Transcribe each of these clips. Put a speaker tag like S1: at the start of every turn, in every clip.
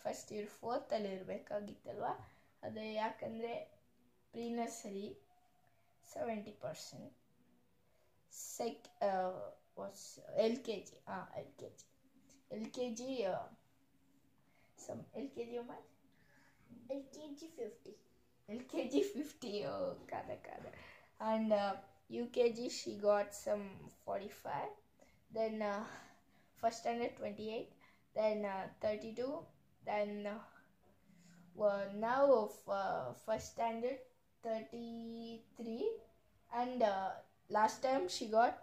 S1: First year 4th ಇರಬೇಕಾಗಿತ್ತಲ್ವ, ಅದು ಯಾಕಂದರೆ pre nursery 70%, L K G LKG 50, kada. And UKG she got some 45, then first standard 28, then 32, then now first standard 33, and last time she got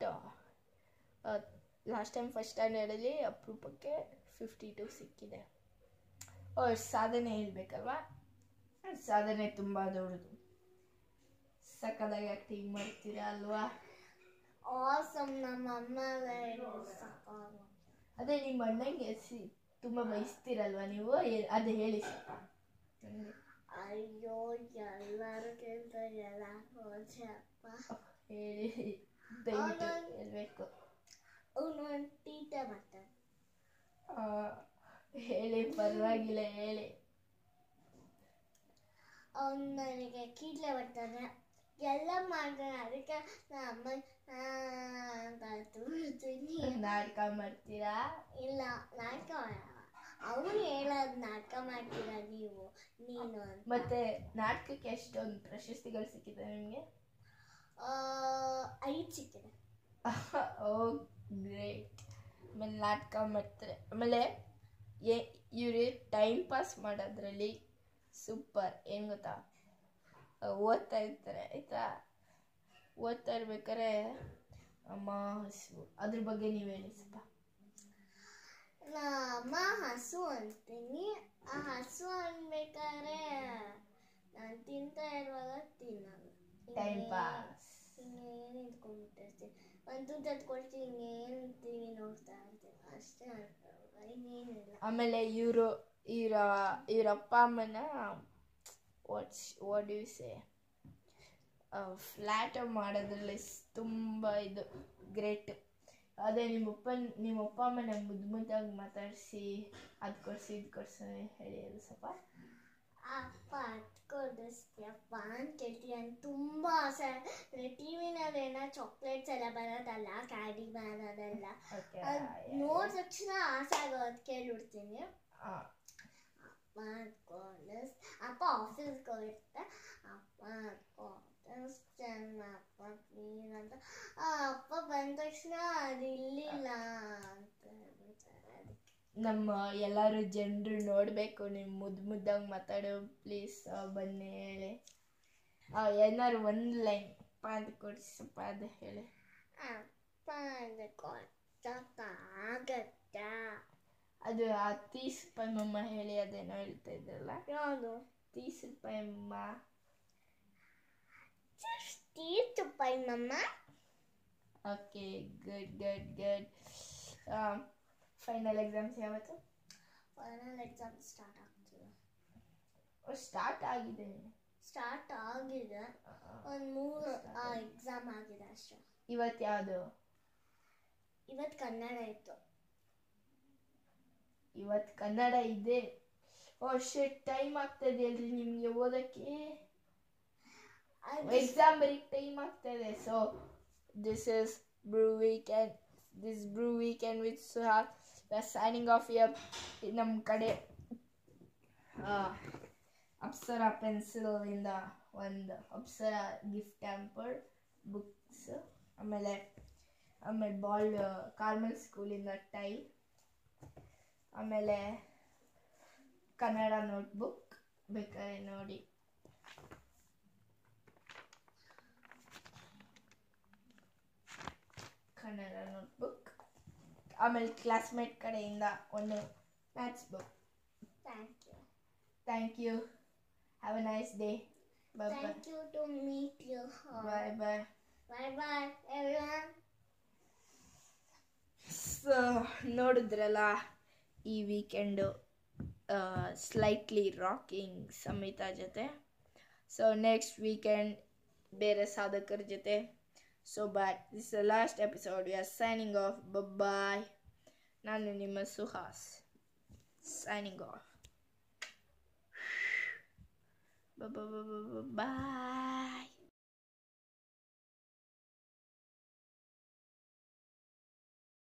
S1: last time first ಸ್ಟ್ಯಾಂಡರ್ಡಲ್ಲಿ ಅಪರೂಪಕ್ಕೆ 52 ಸಿಕ್ಕಿದೆ. ಸಾಧನೆ ಹೇಳ್ಬೇಕಲ್ವಾ, ಸಾಧನೆ ತುಂಬ ದೊಡ್ಡದು. ಸಕ್ಕದಾಗಿ ಆಕ್ಟಿಂಗ್ ಮಾಡ್ತೀರಾ ಅಲ್ವಾ? ಅದೇ ನಿಮ್ಮ ಅಣ್ಣಂಗೆ ತುಂಬ ಬಯಸ್ತೀರಲ್ವಾ ನೀವು, ಅದು ಹೇಳಿ ಸ್ವಲ್ಪ.
S2: ಅಯ್ಯೋ ಎಲ್ಲರೂ ಕೇಳ್ತಾರಲ್ಲ
S1: ಹೇಳಿ, ದಯವಿಟ್ಟು ಹೇಳ್ಬೇಕು.
S2: ಅವನು ಟೀಚರ್ ಮಾಡ್ತಾನೆ.
S1: ಹೇಳಿ, ಪರವಾಗಿಲ್ಲ ಹೇಳಿ.
S2: ಅವನು ನನಗೆ ಕೀಟ್ಲೆ ಬರ್ತಾನೆ, ಎಲ್ಲ ಮಾಡ್ತಾನೆ. ಅದಕ್ಕೆ ಅಮ್ಮ ಅಂತ ತೋರಿಸ್ತೀನಿ.
S1: ನಾಟಕ ಮಾಡ್ತೀರಾ?
S2: ಇಲ್ಲ, ನಾಟಕ ಅವನು ಹೇಳೋದು ನಾಟಕ ಮಾಡ್ತೀರಾ ನೀನು.
S1: ಮತ್ತೆ ನಾಟಕಕ್ಕೆ ಎಷ್ಟೊಂದು ಪ್ರಶಸ್ತಿಗಳು ಸಿಕ್ಕಿದೆ ನಿಮಗೆ?
S2: 5 ಸಿಕ್ಕಿದೆ.
S1: ಓ ಗ್ರೇಟ್. ಆಮೇಲೆ ನಾಟಕ ಮಾಡ್ತಾರೆ. ಆಮೇಲೆ ಇವ್ರು ಟೈಮ್ ಪಾಸ್ ಮಾಡೋದ್ರಲ್ಲಿ ಸೂಪರ್. ಏನು ಗೊತ್ತಾ, ಓದ್ತಾ ಇರ್ತಾರೆ ಆಯಿತಾ, ಓದ್ತಾ ಇರ್ಬೇಕಾದ್ರೆ ಅಮ್ಮ ಹಸು, ಅದ್ರ ಬಗ್ಗೆ ನೀವು ಹೇಳಿ ಸ್ವಲ್ಪ.
S2: ಅಮ್ಮ ಹಸು ಅಂತೀನಿ. ಆ ಹಸು ಅನ್ಬೇಕಾದ್ರೆ ನಾನು ತಿಂತಾ ಇರುವಾಗ ತಿನ್ನೋದು,
S1: ಟೈಮ್ ಪಾಸ್.
S2: ಇನ್ನೇನು ಇಟ್ಕೊಂಡ್ಬಿಟ್ಟಿರ್ತೀನಿ, ಒಂದು ತತ್ಕೊಳ್ತೀನಿ, ಇನ್ನೇನು ಟಿವಿ ನೋಡ್ತಾ ಇರ್ತೀನಿ ಅಷ್ಟೇ, ಇನ್ನೇನಿಲ್ಲ.
S1: ಆಮೇಲೆ ಇವ್ರ ಅಪ್ಪ ಅಮ್ಮನ what do you say flat ಮಾಡೋದ್ರಲ್ಲಿ ತುಂಬ ಇದು ಗ್ರೇಟ್. ಅದೇ ನಿಮ್ಮ ಅಪ್ಪ ಅಮ್ಮನ ಮುದ್ದಾಗಿ ಮಾತಾಡಿಸಿ ಅದು ಕೊಡಿಸಿ ಇದು ಕೊಡಿಸಿ ಹೇಳಿ ಅದು ಸ್ವಲ್ಪ.
S2: ಅಪ್ಪ ಕೊಡಿಸ್ತೀಯಪ್ಪ ಅಂತ ಕೇಳ್ತೀನಿ. ನನಗೆ ತುಂಬ ಆಸೆ. ಟಿವಿನಲ್ಲಿ ಏನೋ ಚಾಕ್ಲೇಟ್ಸ್ ಎಲ್ಲ ಬರೋದಲ್ಲ, ಕ್ಯಾಂಡಿ ಬರೋದೆಲ್ಲ, ಅದು ನೋಡಿದ ತಕ್ಷಣ ಆಸೆ ಆಗೋದು ಕೇಳಿಬಿಡ್ತೀನಿ. ಅಪ್ಪ ಆಫೀಸ್ಗೆ ಹೋಗಿರ್ತೆ, ಅಪ್ಪ ಅಪ್ಪ ಪ್ಲೀಸ್ ಅಂತ. ಅಪ್ಪ ಬಂದ ತಕ್ಷಣ ಅದು ಇಲ್ಲಿಲ್ಲ ಅಂತ ಹೇಳ್ಬಿಡ್ತಾರೆ. ಅದಕ್ಕೆ
S1: ನಮ್ಮ ಎಲ್ಲರೂ ಜನರು ನೋಡಬೇಕು ನಿಮ್ಮ ಮುದ್ದಾಗಿ ಮಾತಾಡೋ. ಪ್ಲೀಸ್ ಬನ್ನಿ ಹೇಳಿ, ಏನಾದ್ರು ಒಂದು ಲೈನ್ ಅಪ್ಪ ಅಂತ ಕೊಡಿಸಪ್ಪ, ಅದು ಹೇಳಿ.
S2: ಅಪ್ಪ ಅಂತ ಕೊಡ್ಸಕ್ಕಾಗತ್ತಾ?
S1: ಅದು 30 ರೂಪಾಯಿ ಮಮ್ಮ ಹೇಳಿ, ಅದೇನೋ ಹೇಳ್ತಾ ಇದ್ರಲ್ಲ.
S2: ಯಾವುದು?
S1: 30 ರೂಪಾಯಿ ಅಮ್ಮ.
S2: 30 ರೂಪಾಯಿ ಮಮ್ಮ.
S1: Okay, good. ಫೈನಲ್ ಎಕ್ಸಾಮ್ಸ್ ಯಾವತ್ತು?
S2: ಫೈನಲ್ ಎಕ್ಸಾಮ್ ಸ್ಟಾರ್ಟ್ ಆಗ್ತಿದೆ.
S1: ಸ್ಟಾರ್ಟ್ ಆಗಿದೆ.
S2: ಒಂದು 3 ಎಕ್ಸಾಮ್ ಆಗಿದೆ ಅಷ್ಟೇ.
S1: ಇವತ್ತು ಯಾವುದು?
S2: ಇವತ್ತು ಕನ್ನಡ ಇತ್ತು.
S1: ಇವತ್ತು ಕನ್ನಡ ಇದೆ. ಟೈಮ್ ಆಗ್ತಾ ಇದೆ ಅಲ್ರಿ ನಿಮಗೆ ಓದಕ್ಕೆ? ಎಕ್ಸಾಮ್ ಬರೀಕ್ ಟೈಮ್ ಆಗ್ತಾ ಇದೆ. So this is brew weekend with Suhas. Signing off here. ನಮ್ಮ ಕಡೆ ಅಪ್ಸರಾ ಪೆನ್ಸಿಲ್ ಇಂದ ಒಂದು ಅಪ್ಸರಾ ಗಿಫ್ಟ್ ಹ್ಯಾಂಪರ್, ಬುಕ್ಸ್, ಆಮೇಲೆ ಬಾಲ್ ಕಾರ್ಮಲ್ ಸ್ಕೂಲಿಂದ ಟೈ, ಆಮೇಲೆ ಕನ್ನಡ ನೋಟ್ಬುಕ್ ಬೇಕಾದ್ರೆ ನೋಡಿ. ಕನ್ನಡ ನೋಟ್ಬುಕ್, ಆಮೇಲೆ ಕ್ಲಾಸ್ಮೇಟ್ ಕಡೆಯಿಂದ ಒಂದು maths book. Thank you. Have a nice day. Bye.
S2: Thank you to meet you.
S1: Bye.
S2: Bye everyone.
S1: So ನೋಡಿದ್ರಲ್ಲ, ಈ ವೀಕೆಂಡು ಸ್ಲೈಟ್ಲಿ ರಾಕಿಂಗ್ ಸಮಿತಾ ಜೊತೆ. ಸೊ ನೆಕ್ಸ್ಟ್ ವೀಕೆಂಡ್ ಬೇರೆ ಸಾಧಕರ ಜೊತೆ. So but this is the last episode. We are signing off. Bye. ನಾನು ನಿಮ್ಮ Suhas signing off. ಬಾಯ್.